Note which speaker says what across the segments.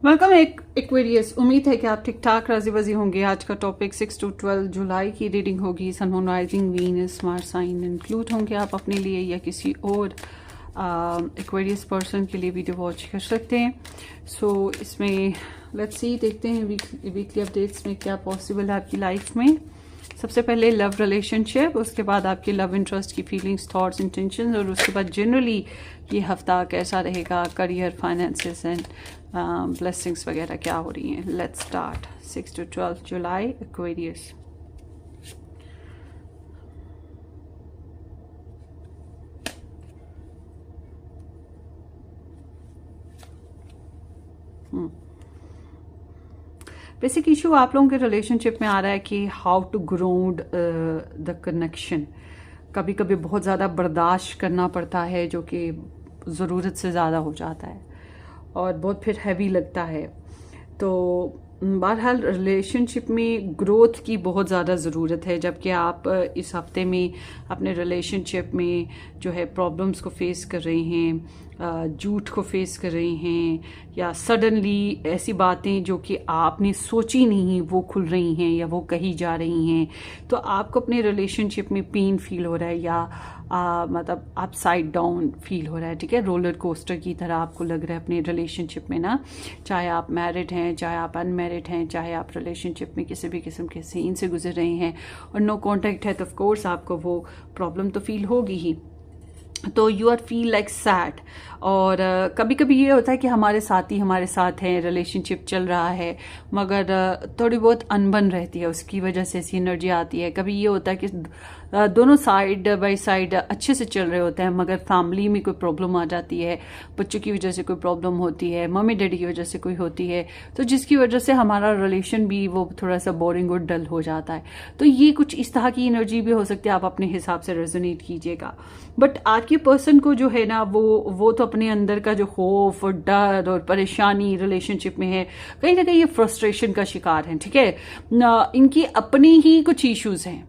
Speaker 1: Welcome Aquarius. उम्मीद है कि आप ठीक ठाक राजी बाजी होंगे। आज का टॉपिक 6 to 12 जुलाई की रीडिंग होगी। Sun, moon, rising, Venus, Mars sign include होंगे आप अपने लिए या किसी और एक्वेरियस पर्सन के लिए वीडियो वॉच कर सकते हैं। इसमें लेट्स सी, देखते हैं वीकली अपडेट्स में क्या पॉसिबल है आपकी लाइफ में। सबसे पहले लव रिलेशनशिप, उसके बाद आपके लव इंटरेस्ट की फीलिंग्स, थॉट्स, इंटेंशंस, और उसके बाद जनरली ये हफ्ता कैसा रहेगा, करियर, फाइनेंसेस एंड ब्लेसिंग्स वगैरह क्या हो रही हैं। Let's start. 6 to 12 जुलाई, एक्वेरियस। बेसिक इशू आप लोगों के रिलेशनशिप में आ रहा है कि how to ground the connection. कभी कभी बहुत ज़्यादा बर्दाश्त करना पड़ता है जो कि ज़रूरत से ज़्यादा हो जाता है और बहुत फिर हैवी लगता है। तो बहरहाल रिलेशनशिप में ग्रोथ की बहुत ज़्यादा ज़रूरत है, जबकि आप इस हफ्ते में अपने रिलेशनशिप में जो है प्रॉब्लम्स को फेस कर रहे हैं, झूठ को फेस कर रहे हैं, या सडनली ऐसी बातें जो कि आपने सोची नहीं वो खुल रही हैं या वो कही जा रही हैं। तो आपको अपने रिलेशनशिप में पेन फील हो रहा है या मतलब अपसाइड डाउन फील हो रहा है, ठीक है। रोलर कोस्टर की तरह आपको लग रहा है अपने रिलेशनशिप में ना, चाहे आप मैरिड हैं, चाहे आप अनमैरिड हैं, चाहे आप रिलेशनशिप में किसी भी किस्म के सीन से गुजर रहे हैं और नो कॉन्टेक्ट है, तो ऑफ कोर्स आपको वो प्रॉब्लम तो फील होगी ही। तो you are feel like sad. और कभी कभी ये होता है कि हमारे साथी हमारे साथ हैं, रिलेशनशिप चल रहा है, मगर थोड़ी बहुत अनबन रहती है, उसकी वजह से ऐसी एनर्जी आती है। कभी ये होता है कि दोनों साइड बाय साइड अच्छे से चल रहे होते हैं, मगर फैमिली में कोई प्रॉब्लम आ जाती है, बच्चों की वजह से कोई प्रॉब्लम होती है, मम्मी डैडी की वजह से कोई होती है, तो जिसकी वजह से हमारा रिलेशन भी वो थोड़ा सा बोरिंग और डल हो जाता है। तो ये कुछ इस तरह की एनर्जी भी हो सकती है, आप अपने हिसाब से रेजोनेट कीजिएगा। बट आपके पर्सन को जो है ना, वो तो अपने अंदर का जो खौफ और डर और परेशानी रिलेशनशिप में है, कहीं ना कहीं ये फ्रस्ट्रेशन का शिकार है, ठीक है। इनकी अपनी ही कुछ इश्यूज हैं,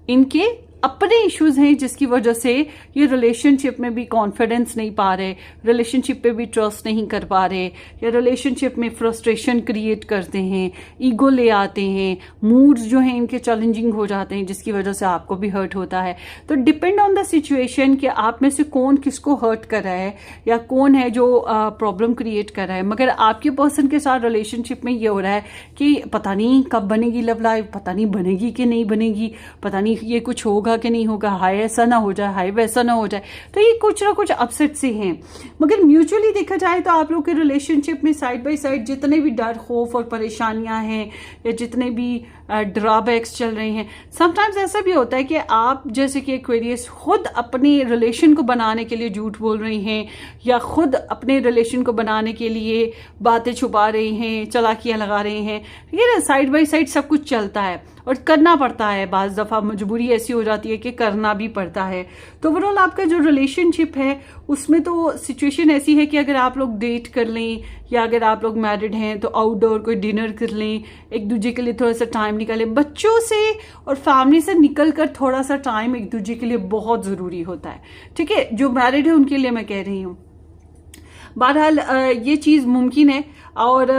Speaker 1: इनके अपने इश्यूज हैं, जिसकी वजह से ये रिलेशनशिप में भी कॉन्फिडेंस नहीं पा रहे, रिलेशनशिप पे भी ट्रस्ट नहीं कर पा रहे, या रिलेशनशिप में फ्रस्ट्रेशन क्रिएट करते हैं, ईगो ले आते हैं, मूड्स जो हैं इनके चैलेंजिंग हो जाते हैं, जिसकी वजह से आपको भी हर्ट होता है। तो डिपेंड ऑन द सिचुएशन कि आप में से कौन किसको हर्ट कर रहा है या कौन है जो प्रॉब्लम क्रिएट कर रहा है। मगर आपके पर्सन के साथ रिलेशनशिप में ये हो रहा है कि पता नहीं कब बनेगी लव लाइफ, पता नहीं बनेगी कि नहीं बनेगी, पता नहीं ये कुछ होगा कि नहीं होगा, हाय ऐसा ना हो जाए, हाय वैसा ना हो जाए। तो ये कुछ ना कुछ अपसेट से हैं। मगर म्यूचुअली देखा जाए तो आप लोग के रिलेशनशिप में साइड बाय साइड जितने भी डर, खौफ और परेशानियां हैं, या जितने भी ड्रॉबैक्स चल रहे हैं, समटाइम्स ऐसा भी होता है कि आप जैसे कि एक्वेरियस खुद अपने रिलेशन को बनाने के लिए झूठ बोल रही हैं, या खुद अपने रिलेशन को बनाने के लिए बातें छुपा रही हैं, चालाकियां लगा रही हैं। ये ना साइड बाय साइड सब कुछ चलता है और करना पड़ता है। बाज दफा मजबूरी ऐसी हो जाती है कि करना भी पड़ता है। तो ओवरऑल आपका जो रिलेशनशिप है उसमें तो सिचुएशन ऐसी है कि अगर आप लोग डेट कर लें, या अगर आप लोग मैरिड हैं तो आउटडोर कोई डिनर कर लें, एक दूसरे के लिए थोड़ा सा टाइम निकालें। बच्चों से और फैमिली से निकल कर थोड़ा सा टाइम एक दूसरे के लिए बहुत ज़रूरी होता है, ठीक है। जो मैरिड है उनके लिए मैं कह रही हूँ। बहरहाल ये चीज़ मुमकिन है। और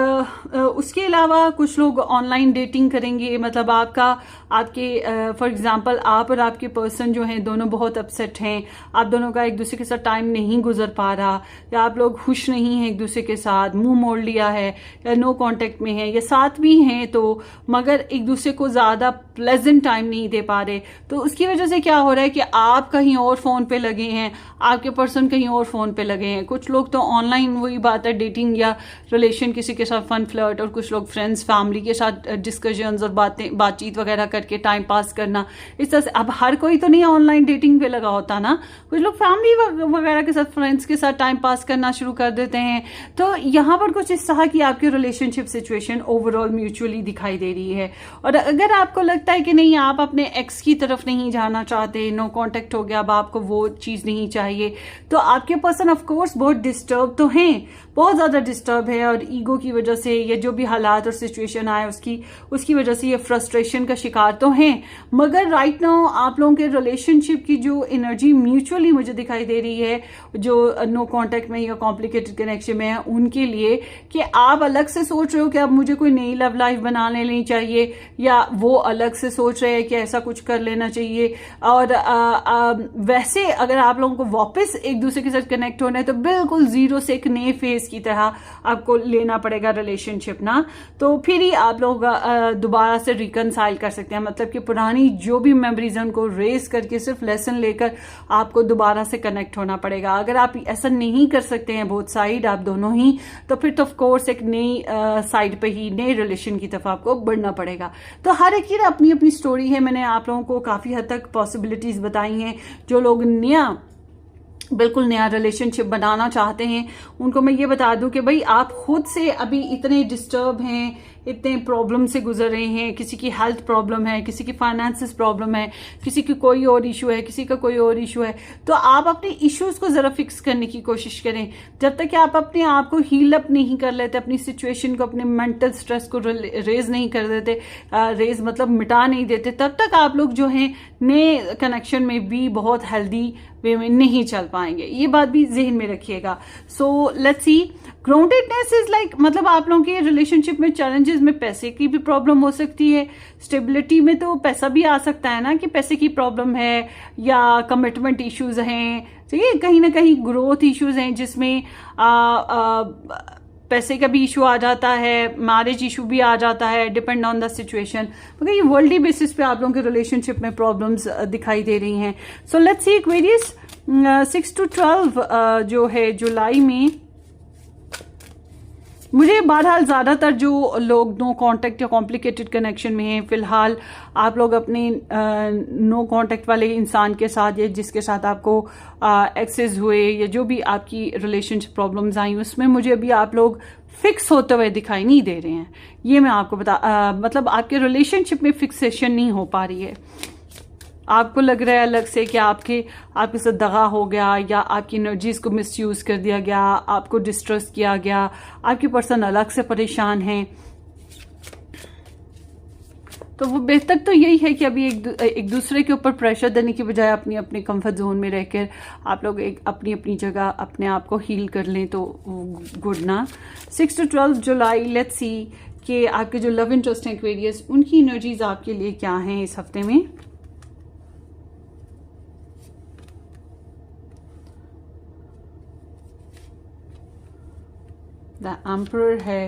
Speaker 1: उसके अलावा कुछ लोग ऑनलाइन डेटिंग करेंगे, मतलब आपके फॉर एग्जांपल आप और आपके पर्सन जो हैं दोनों बहुत अपसेट हैं, आप दोनों का एक दूसरे के साथ टाइम नहीं गुजर पा रहा, या आप लोग खुश नहीं हैं एक दूसरे के साथ, मुंह मोड़ लिया है, या नो कांटेक्ट में है, या साथ भी हैं तो मगर एक दूसरे को ज़्यादा प्लेजेंट टाइम नहीं दे पा रहे। तो उसकी वजह से क्या हो रहा है कि आप कहीं और फ़ोन पे लगे हैं, आपके पर्सन कहीं और फ़ोन पे लगे हैं। कुछ लोग तो ऑनलाइन वही बात है डेटिंग या रिलेशन किसी के साथ फन फ्लर्ट, और कुछ लोग फ्रेंड्स फैमिली के साथ डिस्कशंस और बातचीत वगैरह करके टाइम पास करना इस तरह से। अब हर कोई तो नहीं ऑनलाइन डेटिंग पे लगा होता ना, कुछ लोग फैमिली वगैरह के साथ, फ्रेंड्स के साथ टाइम पास करना शुरू कर देते हैं। तो यहाँ पर कुछ इस तरह की आपकी रिलेशनशिप सिचुएशन ओवरऑल म्यूचुअली दिखाई दे रही है। और अगर आपको लगता है कि नहीं आप अपने एक्स की तरफ नहीं जाना चाहते, नो कॉन्टेक्ट हो गया, अब आपको वो चीज़ नहीं चाहिए, तो आपके पर्सन ऑफकोर्स बहुत डिस्टर्ब तो हैं, बहुत ज़्यादा डिस्टर्ब है और ईगो की वजह से या जो भी हालात और सिचुएशन आए उसकी वजह से ये फ्रस्ट्रेशन का शिकार तो हैं, मगर राइट नाउ आप लोगों के रिलेशनशिप की जो एनर्जी म्यूचुअली मुझे दिखाई दे रही है, जो नो कॉन्टैक्ट में या कॉम्प्लिकेटेड कनेक्शन में है उनके लिए, कि आप अलग से सोच रहे हो कि अब मुझे कोई नई लव लाइफ बना लेनी चाहिए, या वो अलग से सोच रहे हैं कि ऐसा कुछ कर लेना चाहिए। और वैसे अगर आप लोगों को वापस एक दूसरे के साथ कनेक्ट होना है तो बिल्कुल जीरो से एक नए फेज की तरह आपको लेना पड़ेगा रिलेशनशिप ना, तो फिर ही आप लोग दोबारा से रिकनसाइल कर सकते हैं। मतलब कि पुरानी जो भी मेमोरीज हैं उनको रेस करके सिर्फ लेसन लेकर आपको दोबारा से कनेक्ट होना पड़ेगा। अगर आप ऐसा नहीं कर सकते हैं बोथ साइड, आप दोनों ही, तो फिर तो ऑफ कोर्स एक नई साइड पे ही नए रिलेशन की तरफ आपको बढ़ना पड़ेगा। तो हर एक की अपनी अपनी स्टोरी है। मैंने आप लोगों को काफी हद तक पॉसिबिलिटीज बताई हैं। जो लोग बिल्कुल नया रिलेशनशिप बनाना चाहते हैं उनको मैं ये बता दूं कि भाई आप खुद से अभी इतने डिस्टर्ब हैं, इतने प्रॉब्लम से गुजर रहे हैं, किसी की हेल्थ प्रॉब्लम है, किसी की फाइनेंसिस प्रॉब्लम है, किसी की कोई और इशू है, किसी का कोई और इशू है, तो आप अपने इश्यूज को जरा फिक्स करने की कोशिश करें। जब तक कि आप अपने आप को हील अप नहीं कर लेते, अपनी सिचुएशन को, अपने मेंटल स्ट्रेस को रेज नहीं कर देते, रेज मतलब मिटा नहीं देते, तब तक आप लोग जो हैं नए कनेक्शन में भी बहुत हेल्दी वे में नहीं चल पाएंगे। ये बात भी जहन में रखिएगा। So let's see, groundedness is like, मतलब आप लोगों के रिलेशनशिप में चैलेंजेस में पैसे की भी प्रॉब्लम हो सकती है। स्टेबिलिटी में तो पैसा भी आ सकता है ना, कि पैसे की प्रॉब्लम है या कमिटमेंट इश्यूज हैं, ठीक है, कहीं ना कहीं ग्रोथ इश्यूज हैं जिसमें पैसे का भी इशू आ जाता है, मैरिज इशू भी आ जाता है, डिपेंड ऑन द सिचुएशन। मगर ये वर्ल्डली बेसिस पे आप लोगों के रिलेशनशिप में प्रॉब्लम्स दिखाई दे रही हैं। सो लेट्स सी एक्वेरियस 6 to 12 जो है जुलाई में, मुझे बहरहाल ज़्यादातर जो लोग नो कांटेक्ट या कॉम्प्लिकेटेड कनेक्शन में हैं, फिलहाल आप लोग अपने नो कांटेक्ट वाले इंसान के साथ या जिसके साथ आपको एक्सेस हुए या जो भी आपकी रिलेशनशिप प्रॉब्लम्स आई, उसमें मुझे अभी आप लोग फिक्स होते हुए दिखाई नहीं दे रहे हैं। ये मैं आपको मतलब आपके रिलेशनशिप में फिक्सेशन नहीं हो पा रही है। आपको लग रहा है अलग से कि आपके साथ दगा हो गया, या आपकी एनर्जीज को मिसयूज कर दिया गया, आपको डिस्ट्रस्ट किया गया, आपकी पर्सन अलग से परेशान है। तो वो बेहतर तो यही है कि अभी एक दूसरे के ऊपर प्रेशर देने की बजाय अपनी अपनी कंफर्ट जोन में रहकर आप लोग एक अपनी अपनी जगह अपने आप को हील कर लें, तो गुड ना। 6 to 12 जुलाई, लेट्स सी कि आपके जो लव इंटरेस्ट हैं एक्वेरियस, उनकी एनर्जीज आपके लिए क्या हैं इस हफ्ते में। द एम्परर है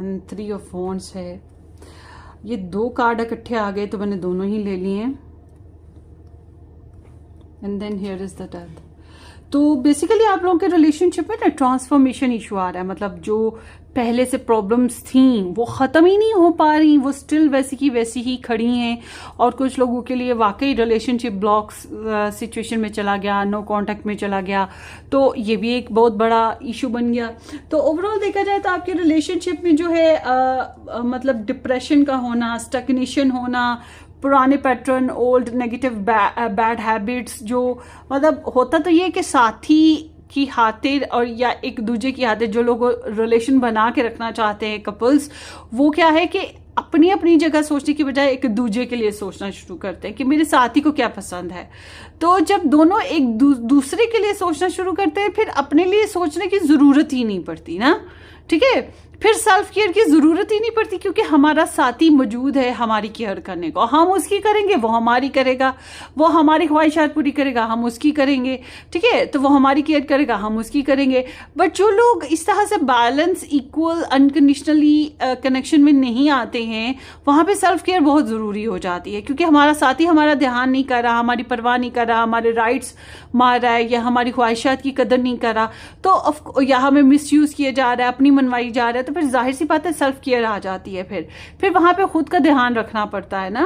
Speaker 1: एंड 3 of Wands है। ये 2 कार्ड इकट्ठे आ गए तो मैंने दोनों ही ले लिए हैं। And then here is the death. तो बेसिकली आप लोगों के रिलेशनशिप में ना ट्रांसफॉर्मेशन इशू आ रहा है। मतलब जो पहले से प्रॉब्लम्स थी वो खत्म ही नहीं हो पा रही, वो स्टिल वैसी की वैसी ही खड़ी हैं। और कुछ लोगों के लिए वाकई रिलेशनशिप ब्लॉक्स सिचुएशन में चला गया, नो कांटेक्ट में चला गया, तो ये भी एक बहुत बड़ा इशू बन गया। तो ओवरऑल देखा जाए तो आपके रिलेशनशिप में जो है मतलब डिप्रेशन का होना, स्टैग्नेशन होना, पुराने pattern, old negative bad habits, जो मतलब होता तो ये कि साथी की खातिर और या एक दूसरे की खातिर जो लोग रिलेशन बना के रखना चाहते हैं कपल्स, वो क्या है कि अपनी अपनी जगह सोचने की बजाय एक दूसरे के लिए सोचना शुरू करते हैं कि मेरे साथी को क्या पसंद है। तो जब दोनों एक दूसरे के लिए सोचना शुरू करते हैं, फिर अपने लिए सोचने की जरूरत ही नहीं पड़ती ना, ठीक है, फिर सेल्फ केयर की जरूरत ही नहीं पड़ती, क्योंकि हमारा साथी मौजूद है हमारी केयर करने को। हम उसकी करेंगे, वो हमारी करेगा, वो हमारी ख्वाहिशात पूरी करेगा, हम उसकी करेंगे, ठीक है, तो वो हमारी केयर करेगा, हम उसकी करेंगे। बट जो लोग इस तरह से बैलेंस, इक्वल, अनकंडीशनली कनेक्शन में नहीं आते हैं, वहां पे सेल्फ केयर बहुत जरूरी हो जाती है, क्योंकि हमारा साथी हमारा ध्यान नहीं कर रहा, हमारी परवाह नहीं कर रहा, हमारे राइट्स मार रहा है या हमारी ख्वाहिशात की कदर नहीं कर रहा, तो या हमें मिसयूज किया जा रहा है, अपनी मनवाई जा रहा है, तो फिर जाहिर सी बात है सेल्फ केयर आ जाती है। फिर वहां पे खुद का ध्यान रखना पड़ता है ना।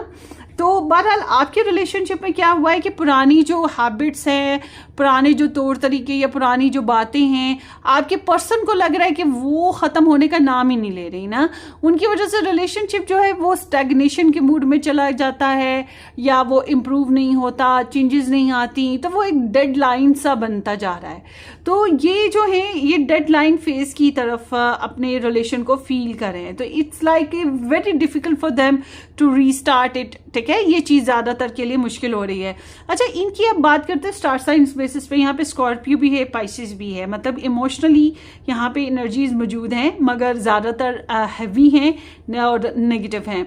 Speaker 1: तो बहरहाल आपके रिलेशनशिप में क्या हुआ है कि पुरानी जो हैबिट्स हैं, पुराने जो तौर तरीके या पुरानी जो बातें हैं, आपके पर्सन को लग रहा है कि वो ख़त्म होने का नाम ही नहीं ले रही ना। उनकी वजह से रिलेशनशिप जो है वो स्टैग्नेशन के मूड में चला जाता है, या वो इम्प्रूव नहीं होता, चेंजेस नहीं आती, तो वो एक डेड लाइन सा बनता जा रहा है। तो ये जो है ये डेड लाइन फेज की तरफ अपने रिलेशन को फील कर रहे हैं। तो it's like a very difficult for them to restart it. ठीक है, ये चीज़ ज़्यादातर के लिए मुश्किल हो रही है। अच्छा, इनकी अब बात करते हैं स्टार साइंस बेसिस पे। यहाँ पे स्कॉर्पियो भी है, पाइसेस भी है, मतलब इमोशनली यहाँ पे एनर्जीज मौजूद हैं, मगर ज़्यादातर हैवी हैं और नेगेटिव हैं।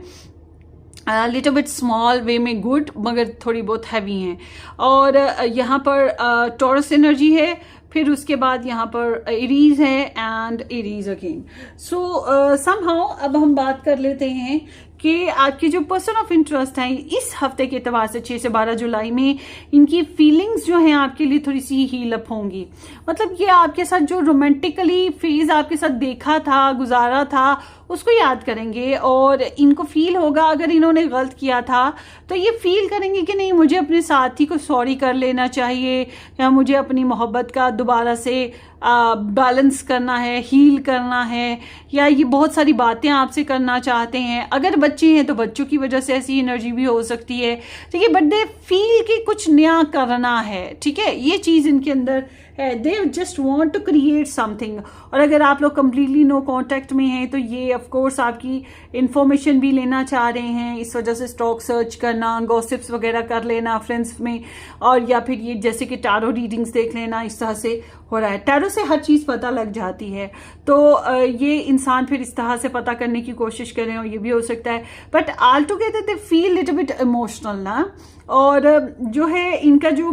Speaker 1: लिटिल बिट स्मॉल वे में गुड, मगर थोड़ी बहुत हैवी हैं। और यहाँ पर टॉरस एनर्जी है, फिर उसके बाद यहाँ पर एरीज है and Aries again. So somehow अब हम बात कर लेते हैं कि आपके जो पर्सन ऑफ इंटरेस्ट हैं इस हफ्ते के एतबार से 6 से 12 जुलाई में इनकी फीलिंग्स जो हैं आपके लिए थोड़ी सी हील अप होंगी। मतलब ये आपके साथ जो रोमांटिकली फेज आपके साथ देखा था, गुजारा था, उसको याद करेंगे और इनको फील होगा अगर इन्होंने गलत किया था तो ये फील करेंगे कि नहीं, मुझे अपने साथी को सॉरी कर लेना चाहिए, या मुझे अपनी मोहब्बत का दोबारा से बैलेंस करना है, हील करना है, या ये बहुत सारी बातें आपसे करना चाहते हैं। अगर बच्चे हैं तो बच्चों की वजह से ऐसी एनर्जी भी हो सकती है। ठीक है, बट दे फील कि कुछ नया करना है। ठीक है, ये चीज़ इनके अंदर है, they just want to create something. और अगर आप लोग कम्प्लीटली नो कॉन्टेक्ट में हैं तो ये ऑफ कोर्स आपकी इंफॉर्मेशन भी लेना चाह रहे हैं, इस वजह से स्टॉक सर्च करना, गॉसिप्स वगैरह कर लेना फ्रेंड्स में, और या फिर ये जैसे कि टैरो रीडिंग्स देख लेना, इस तरह से हो रहा है। टैरो से हर चीज़ पता लग जाती है, तो ये इंसान फिर इस तरह से पता करने की कोशिश करें, और ये भी हो सकता है। But all together they feel little bit emotional ना। और जो है इनका जो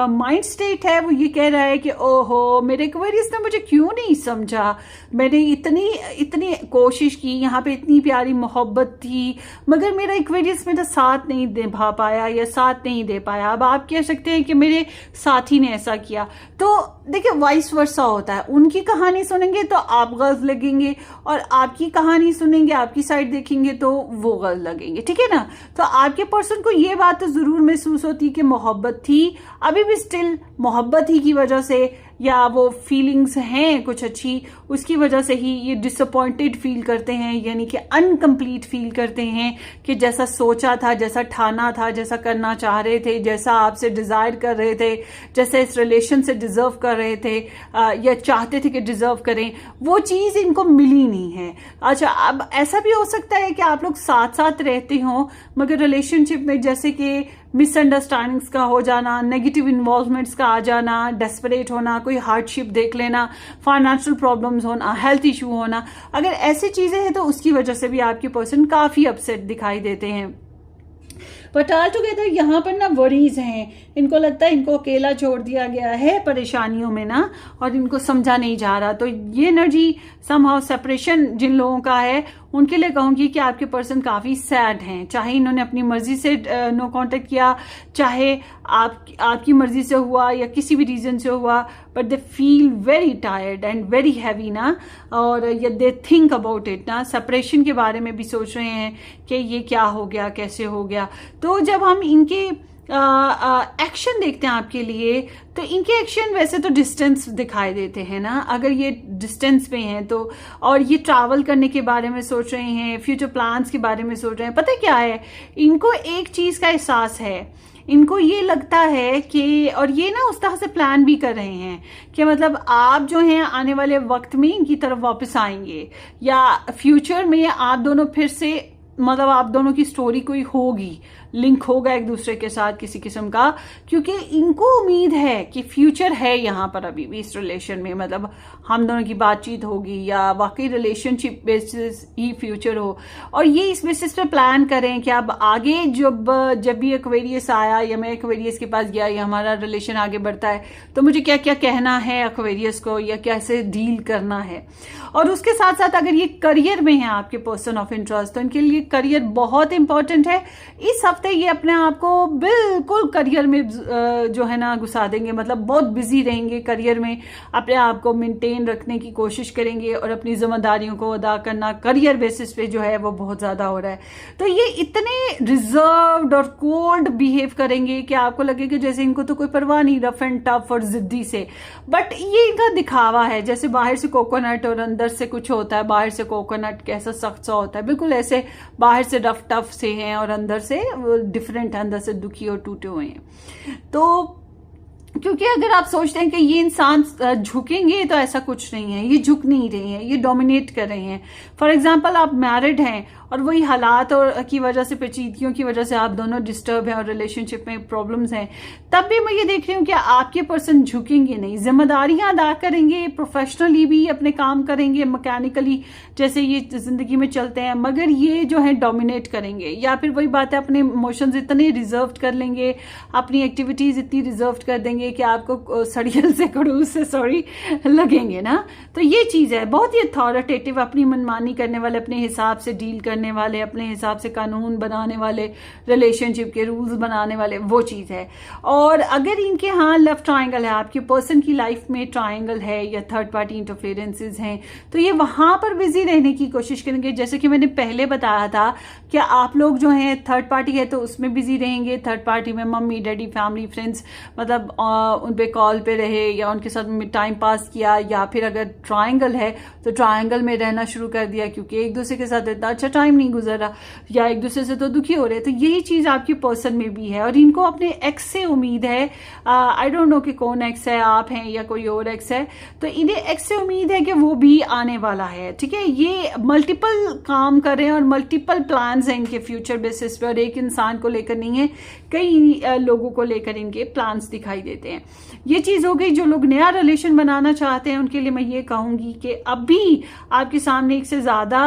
Speaker 1: माइंड स्टेट है वो ये कह रहा है कि ओहो, मेरे एक्वेरियस ने मुझे क्यों नहीं समझा, मैंने इतनी कोशिश की, यहाँ पे इतनी प्यारी मोहब्बत थी, मगर मेरा एक्वेरियस मेरा साथ नहीं निभा पाया या साथ नहीं दे पाया। अब आप कह सकते हैं कि मेरे साथी ने ऐसा किया। तो देखिए वाइस वर्सा होता है, उनकी कहानी सुनेंगे तो आप गलत लगेंगे, और आपकी कहानी सुनेंगे, आपकी साइड देखेंगे तो वो गलत लगेंगे। ठीक है ना। तो आपके पर्सन को ये बात तो जरूर महसूस होती कि मोहब्बत थी, अभी भी स्टिल मोहब्बत ही की वजह से, या वो फीलिंग्स हैं कुछ अच्छी, उसकी वजह से ही ये डिसअपॉइंटेड फील करते हैं, यानी कि अनकम्प्लीट फील करते हैं कि जैसा सोचा था, जैसा ठाना था, जैसा करना चाह रहे थे, जैसा आपसे डिजायर कर रहे थे, जैसे इस रिलेशन से डिजर्व कर रहे थे या चाहते थे कि डिजर्व करें, वो चीज़ इनको मिली नहीं है। अच्छा, अब ऐसा भी हो सकता है कि आप लोग साथ साथ रहते हो, मगर रिलेशनशिप में जैसे कि मिसअंडरस्टैंडिंग्स का हो जाना, नेगेटिव इन्वॉल्वमेंट्स का आ जाना, डेस्परेट होना, कोई हार्डशिप देख लेना, फाइनेंशियल प्रॉब्लम्स होना, हेल्थ इशू होना, अगर ऐसी चीजें हैं तो उसकी वजह से भी आपके पर्सन काफी अपसेट दिखाई देते हैं। बट ऑल टुगेदर यहाँ पर ना वरीज हैं, इनको लगता है इनको अकेला छोड़ दिया गया है परेशानियों में ना, और इनको समझा नहीं जा रहा। तो ये एनर्जी समहाउ सेपरेशन जिन लोगों का है उनके लिए कहूंगी कि आपके पर्सन काफी सैड हैं, चाहे इन्होंने अपनी मर्जी से नो कांटेक्ट किया, चाहे आपकी मर्जी से हुआ या किसी भी रीजन से हुआ, but they feel very tired and very heavy ना, और ये दे थिंक अबाउट इट ना, सेपरेशन के बारे में भी सोच रहे हैं कि ये क्या हो गया, कैसे हो गया। तो जब हम इनके एक्शन देखते हैं आपके लिए, तो इनके एक्शन वैसे तो डिस्टेंस दिखाई देते हैं ना, अगर ये डिस्टेंस पे हैं तो, और ये ट्रैवल करने के बारे में सोच रहे हैं, फ्यूचर प्लान्स के बारे में सोच रहे हैं। पता क्या है, इनको एक चीज का एहसास है, इनको ये लगता है कि, और ये ना उस तरह से प्लान भी कर रहे हैं कि मतलब आप जो हैं आने वाले वक्त में इनकी तरफ वापस आएंगे, या फ्यूचर में आप दोनों फिर से, मतलब आप दोनों की स्टोरी कोई होगी, लिंक होगा एक दूसरे के साथ किसी किस्म का, क्योंकि इनको उम्मीद है कि फ्यूचर है यहाँ पर अभी भी इस रिलेशन में, मतलब हम दोनों की बातचीत होगी या वाकई रिलेशनशिप बेसिस ही फ्यूचर हो। और ये इस बेसिस पे प्लान करें कि अब आगे जब भी एक्वेरियस आया या मैं एक्वेरियस के पास गया या हमारा रिलेशन आगे बढ़ता है तो मुझे क्या क्या कहना है एक्वेरियस को, या कैसे डील करना है। और उसके साथ साथ अगर ये करियर में है आपके पर्सन ऑफ इंटरेस्ट, तो इनके लिए करियर बहुत इंपॉर्टेंट है। इस हफ्ते ये अपने आप को बिल्कुल करियर में जो है ना घुसा देंगे, मतलब बहुत बिजी रहेंगे करियर में, अपने आप को मेंटेन रखने की कोशिश करेंगे और अपनी जिम्मेदारियों को अदा करना करियर बेसिस पे जो है वो बहुत ज़्यादा हो रहा है। तो ये इतने रिजर्व्ड और कोल्ड बिहेव करेंगे कि आपको लगेगा जैसे इनको तो कोई परवाह नहीं, रफ एंड टफ और जिद्दी से। बट ये इनका दिखावा है, जैसे बाहर से कोकोनट और अंदर से कुछ होता है। बाहर से कोकोनट कैसा सख्त सा होता है, बिल्कुल ऐसे बाहर से रफ टफ से हैं और अंदर से डिफरेंट है, अंदर से दुखी और टूटे हुए हैं। तो क्योंकि अगर आप सोचते हैं कि ये इंसान झुकेंगे, तो ऐसा कुछ नहीं है, ये झुक नहीं रहे हैं, ये डोमिनेट कर रहे हैं। फॉर एग्जाम्पल आप मैरिड हैं और वही हालात और की वजह से, पेचीदगियों की वजह से आप दोनों डिस्टर्ब हैं और रिलेशनशिप में प्रॉब्लम्स हैं, तब भी मैं ये देख रही हूँ कि आपके पर्सन झुकेंगे नहीं, जिम्मेदारियां अदा करेंगे, प्रोफेशनली भी अपने काम करेंगे, मैकेनिकली जैसे ये जिंदगी में चलते हैं, मगर ये जो है डोमिनेट करेंगे। या फिर वही बात है, अपने इमोशंस इतने रिजर्व कर लेंगे, अपनी एक्टिविटीज इतनी रिजर्व कर देंगे कि आपको सड़ियल से खड़ूस से सॉरी लगेंगे ना। तो ये चीज़ है, बहुत ही अथॉरिटेटिव, अपनी मनमानी करने वाले, अपने हिसाब से डील करने वाले, अपने हिसाब से कानून बनाने वाले, रिलेशनशिप के रूल्स बनाने वाले, वो चीज़ है। और अगर इनके यहाँ लव ट्रायंगल है, आपके पर्सन की लाइफ में ट्रायंगल है या थर्ड पार्टी इंटरफेरेंसेस हैं, तो ये वहाँ पर बिजी रहने की कोशिश करेंगे। जैसे कि मैंने पहले बताया था कि आप लोग जो हैं थर्ड पार्टी है तो उसमें बिजी रहेंगे। थर्ड पार्टी में मम्मी डैडी फैमिली फ्रेंड्स, मतलब उन पे कॉल पे रहे या उनके साथ टाइम पास किया, या फिर अगर ट्रायंगल है तो ट्रायंगल में रहना शुरू कर दिया क्योंकि एक दूसरे के साथ इतना अच्छा टाइम नहीं गुजरा या एक दूसरे से तो दुखी हो रहे। तो यही चीज़ आपकी पर्सन में भी है और इनको अपने एक्स से उम्मीद है। आई डोंट नो कि कौन एक्स है, आप हैं या कोई और एक्स है, तो इन्हें एक्स से उम्मीद है कि वो भी आने वाला है। ठीक है, ये मल्टीपल काम कर रहे हैं और मल्टीपल प्लान्स हैं इनके फ्यूचर बेसिस पे, और एक इंसान को लेकर नहीं है, कई लोगों को लेकर इनके प्लान्स दिखाई देते हैं। ये चीज़ हो गई। जो लोग नया रिलेशन बनाना चाहते हैं उनके लिए मैं ये कहूँगी कि अभी आपके सामने एक से ज़्यादा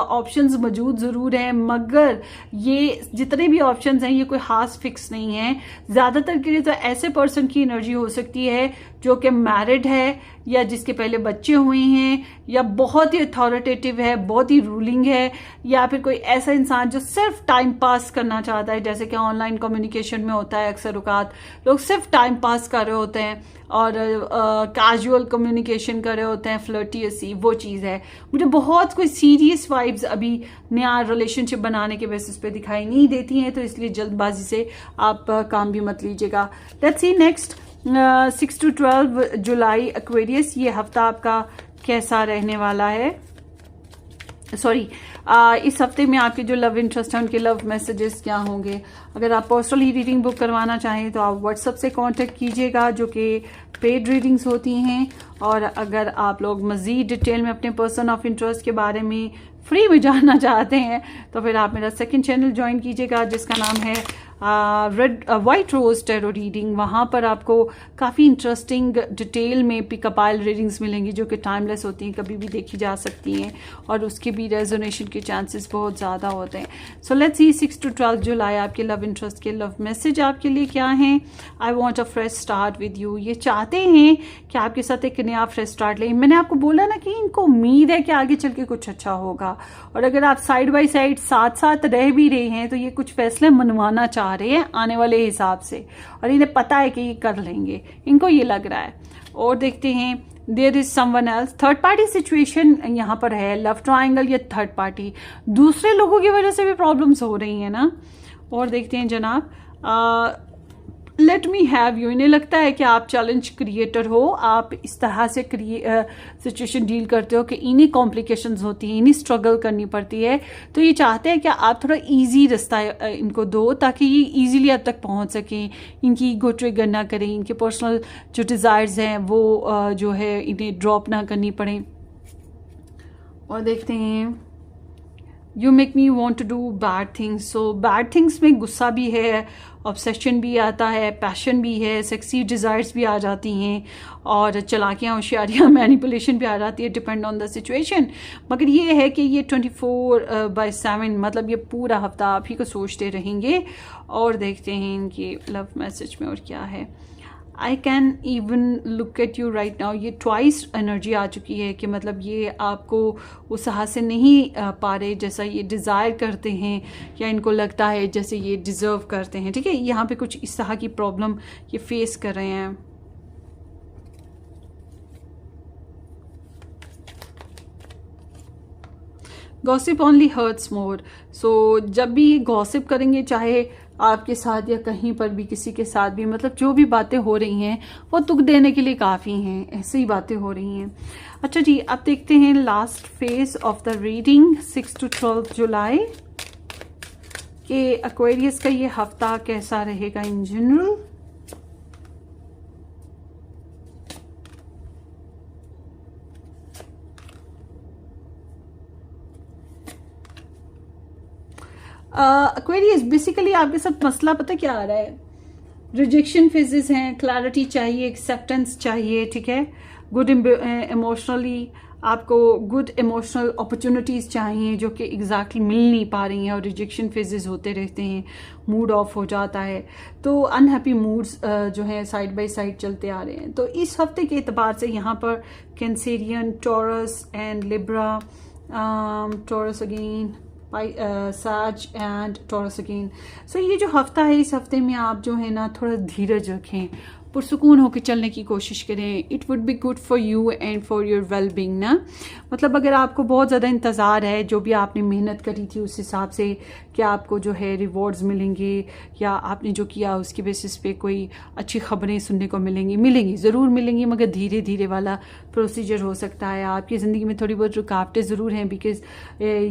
Speaker 1: ऑप्शंस मौजूद ज़रूर हैं, मगर ये जितने भी ऑप्शंस हैं ये कोई खास फिक्स नहीं है। ज़्यादातर के लिए तो ऐसे पर्सन की एनर्जी हो सकती है जो कि मैरिड है या जिसके पहले बच्चे हुए हैं या बहुत ही अथॉरिटेटिव है, बहुत ही रूलिंग है, या फिर कोई ऐसा इंसान जो सिर्फ टाइम पास करना चाहता है, जैसे कि ऑनलाइन कम्युनिकेशन में होता है। अक्सर औकात लोग सिर्फ टाइम पास कर रहे होते हैं और कैजुअल कम्युनिकेशन कर रहे होते हैं, फ्लर्टियसी, वो चीज़ है। मुझे बहुत कोई सीरियस वाइब्स अभी नया रिलेशनशिप बनाने के बेसिस पे दिखाई नहीं देती हैं, तो इसलिए जल्दबाजी से आप काम भी मत लीजिएगा। लेट्स सी नेक्स्ट 6 to 12 जुलाई एक्वेरियस, ये हफ्ता आपका कैसा रहने वाला है। सॉरी, इस हफ्ते में आपके जो लव इंटरेस्ट है उनके लव मैसेजेस क्या होंगे। अगर आप पर्सनली रीडिंग बुक करवाना चाहें तो आप व्हाट्सएप से कांटेक्ट कीजिएगा, जो कि पेड रीडिंग्स होती हैं। और अगर आप लोग मज़ीद डिटेल में अपने पर्सन ऑफ इंटरेस्ट के बारे में फ्री में जानना चाहते हैं तो फिर आप मेरा सेकंड चैनल ज्वाइन कीजिएगा जिसका नाम है वाइट रोज टैरो रीडिंग। वहाँ पर आपको काफ़ी इंटरेस्टिंग डिटेल में पिकअप आइल रीडिंग्स मिलेंगी जो कि टाइमलेस होती हैं, कभी भी देखी जा सकती हैं और उसके भी रेजोनेशन के चांसेस बहुत ज़्यादा होते हैं। सो लेट्स सी 6 to 12 जुलाई आपके लव इंटरेस्ट के लव मैसेज आपके लिए क्या हैं। I want a fresh start with you. ये चाहते हैं कि आपके साथ एक नया फ्रेश स्टार्ट लें। मैंने आपको बोला ना कि इनको उम्मीद है कि आगे चल के कुछ अच्छा होगा, और अगर आप साइड बाय साइड साथ साथ रह भी रहे हैं तो ये कुछ फैसले मनवाना चाह रहे हैं आने वाले हिसाब से, और इन्हें पता है कि ये कर लेंगे, इनको ये लग रहा है। और देखते हैं there is someone else. Third party situation यहाँ पर है, लव ट्रायंगल या थर्ड पार्टी, दूसरे लोगों की वजह से भी प्रॉब्लम्स हो रही हैं ना। और देखते हैं जनाब, लेट मी हैव यू। इन्हें लगता है कि आप चैलेंज क्रिएटर हो, आप इस तरह से सिचुएशन डील करते हो कि इन्हीं कॉम्प्लिकेशंस होती हैं, इन्हीं स्ट्रगल करनी पड़ती है। तो ये चाहते हैं कि आप थोड़ा इजी रास्ता इनको दो ताकि ये इजीली अब तक पहुंच सकें, इनकी ईगो ट्रिगर ना करें, इनके पर्सनल जो डिज़ायर्स हैं वो जो है इन्हें ड्रॉप ना करनी पड़े। और देखते हैं you make me want to do bad things. So bad things में गुस्सा भी है, ऑब्सेशन भी आता है, पैशन भी है, सेक्सी डिज़ायर्स भी आ जाती हैं, और चलाकियाँ होशियारियाँ मैनिपुलेशन भी आ जाती है, डिपेंड ऑन द सिचुएशन। मगर ये है कि ये 24/7 मतलब ये पूरा हफ्ता आप ही को सोचते रहेंगे। और देखते हैं इनकी लव मैसेज में और क्या है। I can even look at you right now, ये ट्वाइस एनर्जी आ चुकी है कि मतलब ये आपको उस हाथ से नहीं पा रहे जैसा ये डिज़ायर करते हैं, या इनको लगता है जैसे ये डिज़र्व करते हैं। ठीक है, यहाँ पे कुछ इस तरह की प्रॉब्लम ये फेस कर रहे हैं। गॉसिप ओनली हर्ट्स मोर। सो जब भी गॉसिप करेंगे, चाहे आपके साथ या कहीं पर भी किसी के साथ भी, मतलब जो भी बातें हो रही हैं वो दुख देने के लिए काफ़ी हैं, ऐसी ही बातें हो रही हैं। अच्छा जी, अब देखते हैं last phase of the reading 6 to 12 जुलाई के एक्वेरियस का ये हफ्ता कैसा रहेगा इन जनरल। एक्वेरियस बेसिकली आपके साथ मसला पता क्या आ रहा है, रिजेक्शन फेजेस हैं, क्लैरिटी चाहिए, एक्सेप्टेंस चाहिए। ठीक है, गुड इमोशनली आपको गुड इमोशनल अपॉर्चुनिटीज़ चाहिए जो कि एग्जैक्टली मिल नहीं पा रही हैं, और रिजेक्शन फेजेस होते रहते हैं, मूड ऑफ हो जाता है, तो अनहैप्पी मूड्स जो हैं साइड बाय साइड चलते आ रहे हैं। तो इस हफ्ते के एतबार से यहाँ पर Cancerian, taurus and Libra, taurus again, साज एंड टॉरस अगेन। सो ये जो हफ्ता है, इस हफ्ते में आप जो है ना थोड़ा धीरज रखें, पुरसुकून होकर चलने की कोशिश करें। It would be good for you and for your well being ना। मतलब अगर आपको बहुत ज़्यादा इंतज़ार है, जो भी आपने मेहनत करी थी उस हिसाब से कि आपको जो है रिवॉर्ड्स मिलेंगे, या आपने जो किया उसकी बेसिस पे कोई अच्छी खबरें सुनने को मिलेंगी ज़रूर मिलेंगी, मगर धीरे धीरे वाला प्रोसीजर हो सकता है। आपकी ज़िंदगी में थोड़ी बहुत रुकावटें ज़रूर हैं, बिकॉज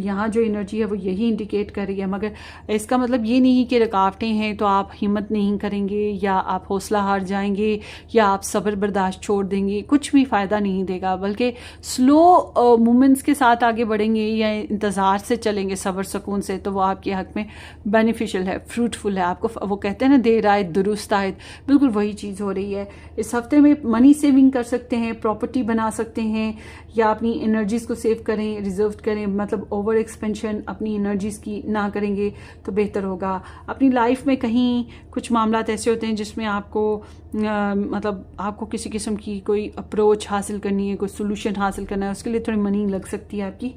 Speaker 1: यहाँ जो एनर्जी है वो यही इंडिकेट कर रही है। मगर इसका मतलब ये नहीं कि रुकावटें हैं तो आप हिम्मत नहीं करेंगे, या आप हौसला हार जाएंगे, या आप सब्र बर्दाश्त छोड़ देंगे, कुछ भी फ़ायदा नहीं देगा। बल्कि स्लो मूवमेंट्स के साथ आगे बढ़ेंगे या इंतज़ार से चलेंगे सब्र सुकून से, तो वो आपके हक में बेनिफिशियल है, फ्रूटफुल है। आपको वो कहते हैं ना, देर आयत दुरुस्त आयत, बिल्कुल वही चीज़ हो रही है। इस हफ्ते में मनी सेविंग कर सकते हैं, प्रॉपर्टी बना सकते हैं, या अपनी एनर्जीज़ को सेव करें, रिजर्व करें। मतलब ओवर एक्सपेंशन अपनी एनर्जीज़ की ना करेंगे तो बेहतर होगा। अपनी लाइफ में कहीं कुछ मामला ऐसे होते हैं जिसमें आपको मतलब आपको किसी किस्म की कोई अप्रोच हासिल करनी है, कोई सोल्यूशन हासिल करना है, उसके लिए थोड़ी मनी लग सकती है आपकी।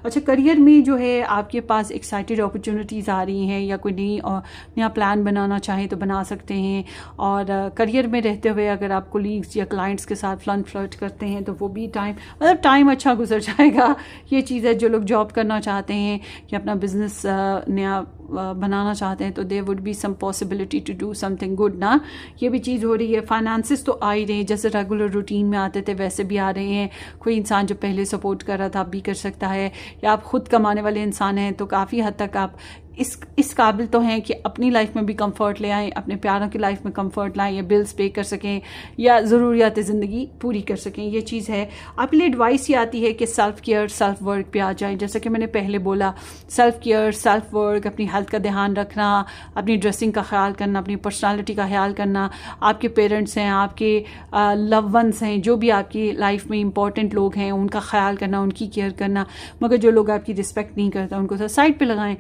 Speaker 1: अच्छा, करियर में जो है आपके पास एक्साइटेड अपॉर्चुनिटीज़ आ रही हैं, या कोई नया प्लान बनाना चाहें तो बना सकते हैं। और करियर में रहते हुए अगर आप कोलीग्स या क्लाइंट्स के साथ फ्लर्ट करते हैं तो वो भी टाइम अच्छा गुजर जाएगा। ये चीज़ है, जो लोग जॉब करना चाहते हैं या अपना बिजनेस नया बनाना चाहते हैं तो there would be some possibility to do something good ना। ये भी चीज़ हो रही है। फाइनेंसिस तो आ ही रहे हैं, जैसे रेगुलर रूटीन में आते थे वैसे भी आ रहे हैं। कोई इंसान जो पहले सपोर्ट कर रहा था अब भी कर सकता है, या आप खुद कमाने वाले इंसान हैं तो काफ़ी हद तक आप इस काबिल तो हैं कि अपनी लाइफ में भी कंफर्ट ले आएँ, अपने प्यारों की लाइफ में कंफर्ट लाएं, या बिल्स पे कर सकें, या ज़रूरियात ज़िंदगी पूरी कर सकें। ये चीज़ है। आपके लिए एडवाइस ये आती है कि सेल्फ केयर, सेल्फ वर्क पे आ जाएं। जैसा कि मैंने पहले बोला, सेल्फ केयर, सेल्फ वर्क, अपनी हेल्थ का ध्यान रखना, अपनी ड्रेसिंग का ख्याल करना, अपनी पर्सनालिटी का ख्याल करना। आपके पेरेंट्स हैं, आपके लव वंस हैं, जो भी आपकी लाइफ में इंपॉर्टेंट लोग हैं उनका ख्याल करना, उनकी केयर करना। मगर जो लोग आपकी रिस्पेक्ट नहीं करता उनको तो साइड पे लगाएं।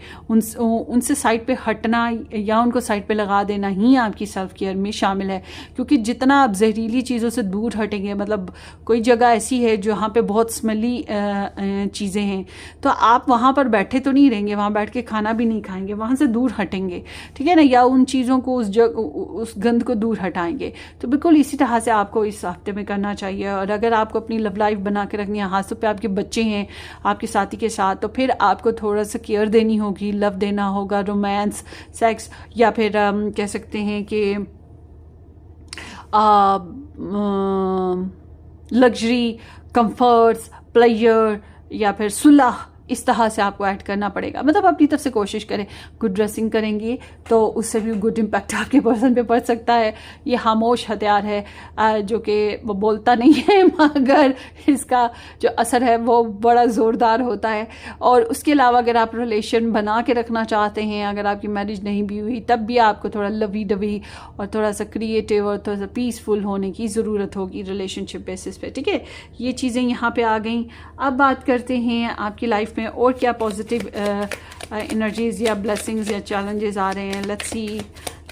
Speaker 1: उनसे साइड पे हटना या उनको साइड पे लगा देना ही आपकी सेल्फ केयर में शामिल है। क्योंकि जितना आप जहरीली चीज़ों से दूर हटेंगे, मतलब कोई जगह ऐसी है जहाँ पे बहुत स्मेली चीज़ें हैं, तो आप वहाँ पर बैठे तो नहीं रहेंगे, वहाँ बैठ के खाना भी नहीं खाएंगे, वहाँ से दूर हटेंगे, ठीक है ना, या उन चीज़ों को उस गंद को दूर हटाएंगे। तो बिल्कुल इसी तरह से आपको इस हफ्ते में करना चाहिए। और अगर आपको अपनी लव लाइफ बना के रखनी है, हाथों पे आपके बच्चे हैं आपके साथी के साथ, तो फिर आपको थोड़ा सा केयर देनी होगी, लव देना होगा, रोमांस, सेक्स, या फिर कह सकते हैं कि लग्जरी, कंफर्ट्स, प्लेजर, या फिर सुलह, इस तरह से आपको ऐड करना पड़ेगा। मतलब अपनी तरफ से कोशिश करें। गुड ड्रेसिंग करेंगे तो उससे भी गुड इम्पैक्ट आपके पर्सन पे पड़ सकता है। ये खामोश हथियार है जो कि वो बोलता नहीं है, मगर इसका जो असर है वो बड़ा ज़ोरदार होता है। और उसके अलावा अगर आप रिलेशन बना के रखना चाहते हैं, अगर आपकी मैरिज नहीं भी हुई, तब भी आपको थोड़ा लवी डवी और थोड़ा सा क्रिएटिव और थोड़ा सा पीसफुल होने की ज़रूरत होगी रिलेशनशिप बेसिस पे, ठीक है। ये चीज़ें यहाँ पे आ गई। अब बात करते हैं आपकी लाइफ में और क्या पॉजिटिव एनर्जीज या ब्लेसिंग्स या चैलेंजेस आ रहे हैं। लेट्स सी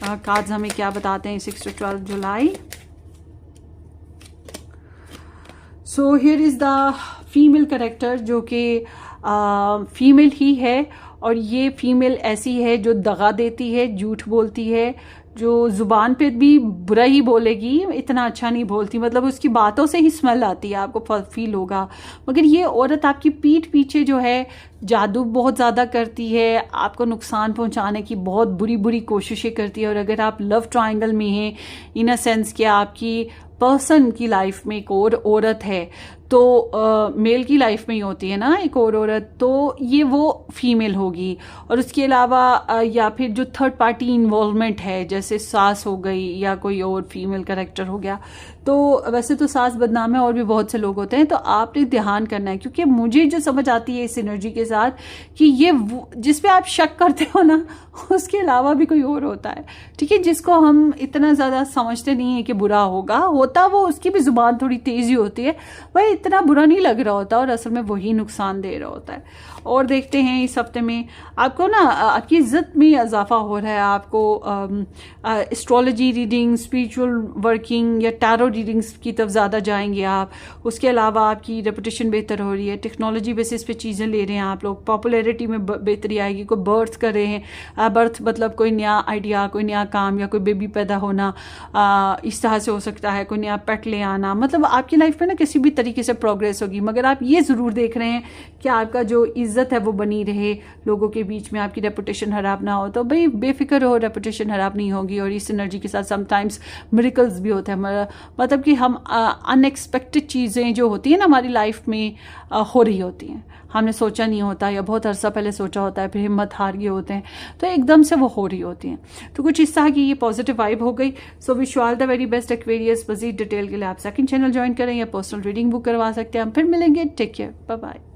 Speaker 1: कार्ड्स हमें क्या बताते हैं 6 to 12 July. So here is the female character जो कि फीमेल ही है, और ये फीमेल ऐसी है जो दगा देती है, झूठ बोलती है, जो जुबान पे भी बुरा ही बोलेगी, इतना अच्छा नहीं बोलती, मतलब उसकी बातों से ही स्मेल आती है, आपको फील होगा। मगर ये औरत आपकी पीठ पीछे जो है जादू बहुत ज़्यादा करती है, आपको नुकसान पहुंचाने की बहुत बुरी बुरी कोशिशें करती है। और अगर आप लव ट्रायंगल में हैं, इन अ सेंस कि आपकी पर्सन की लाइफ में एक और औरत है, तो मेल की लाइफ में ही होती है ना एक और औरत, तो ये वो फीमेल होगी। और उसके अलावा या फिर जो थर्ड पार्टी इन्वॉल्वमेंट है, जैसे सास हो गई या कोई और फीमेल कैरेक्टर हो गया, तो वैसे तो सास बदनाम है और भी बहुत से लोग होते हैं, तो आपने ध्यान करना है। क्योंकि मुझे जो समझ आती है इस एनर्जी के साथ कि ये जिस पे आप शक करते हो ना, उसके अलावा भी कोई और होता है, ठीक है, जिसको हम इतना ज़्यादा समझते नहीं है कि बुरा होता वो, उसकी भी जुबान थोड़ी तेज़ी होती है, वह इतना बुरा नहीं लग रहा होता और असल में वही नुकसान दे रहा होता है। और देखते हैं इस हफ्ते में आपको ना आपकी इज्जत में इजाफा हो रहा है, आपको एस्ट्रोलॉजी रीडिंग, स्पिरिचुअल वर्किंग या टैरो रीडिंग्स की तरफ ज़्यादा जाएंगे आप। उसके अलावा आपकी रेपुटेशन बेहतर हो रही है, टेक्नोलॉजी बेसिस पे चीज़ें ले रहे हैं आप लोग, पॉपुलैरिटी में बेहतरी आएगी। कोई बर्थ कर रहे हैं, बर्थ मतलब कोई नया आइडिया, कोई नया काम या कोई बेबी पैदा होना, इस तरह से हो सकता है, कोई नया पेट ले आना, मतलब आपकी लाइफ में ना किसी भी तरीके से प्रोग्रेस होगी। मगर आप ये ज़रूर देख रहे हैं कि आपका जो इज्जत है वो बनी रहे, लोगों के बीच में आपकी रेपुटेशन खराब ना हो। तो भाई बेफिक्र हो, रेपुटेशन खराब नहीं होगी। और इस एनर्जी के साथ समटाइम्स मिरेकल्स भी होते हैं, मतलब कि हम अनएक्सपेक्टेड चीज़ें जो होती हैं ना हमारी लाइफ में हो रही होती हैं, हमने सोचा नहीं होता या बहुत अरसा पहले सोचा होता है, फिर हिम्मत हार गए होते हैं, तो एकदम से वो हो रही होती हैं। तो कुछ इस तरह की ये पॉजिटिव वाइब हो गई। So wish you all the very best Aquarius. मजीद डिटेल के लिए आप सेकंड चैनल ज्वाइन करें या पर्सनल रीडिंग बुक करवा सकते हैं। हम फिर मिलेंगे। Take care, bye bye.